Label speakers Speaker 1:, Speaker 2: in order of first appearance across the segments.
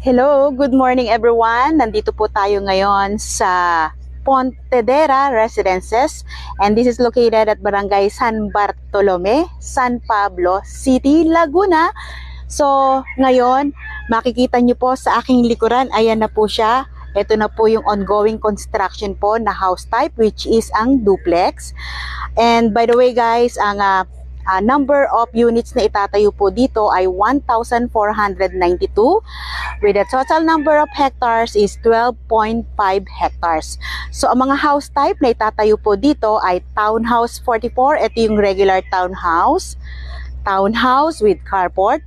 Speaker 1: Hello, good morning everyone. Nandito po tayo ngayon sa Pontedera Residences and this is located at Barangay San Bartolome, San Pablo City, Laguna. So, ngayon, makikita nyo po sa aking likuran, ayan na po siya. Ito na po yung ongoing construction po na house type which is ang duplex. And by the way guys, ang number of units na itatayo po dito ay 1,492 with a total number of hectares is 12.5 hectares. So ang mga house type na itatayo po dito ay townhouse 44, ito yung regular townhouse, townhouse with carport,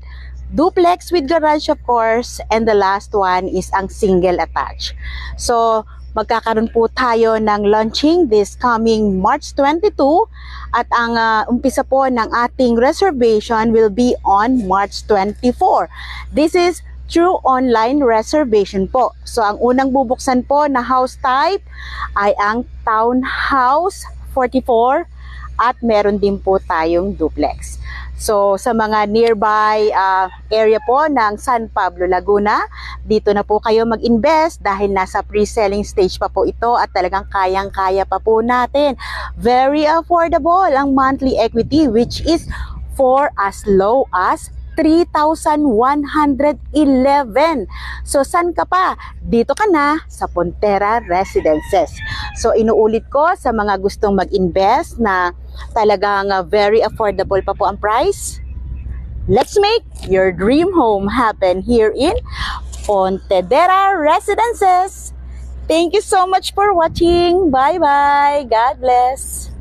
Speaker 1: duplex with garage of course, and the last one is ang single attached. So magkakaroon po tayo ng launching this coming March 22 at ang umpisa po ng ating reservation will be on March 24. This is through online reservation po. So ang unang bubuksan po na house type ay ang Townhouse 44 at meron din po tayong duplex. So sa mga nearby area po ng San Pablo, Laguna, dito na po kayo mag-invest dahil nasa pre-selling stage pa po ito at talagang kayang-kaya pa po natin. Very affordable ang monthly equity which is for as low as 3,111. So saan ka pa? Dito ka na sa Pontedera Residences. So inuulit ko sa mga gustong mag-invest na talagang very affordable pa po ang price. Let's make your dream home happen here in Pontedera Residences. Thank you so much for watching. Bye-bye. God bless.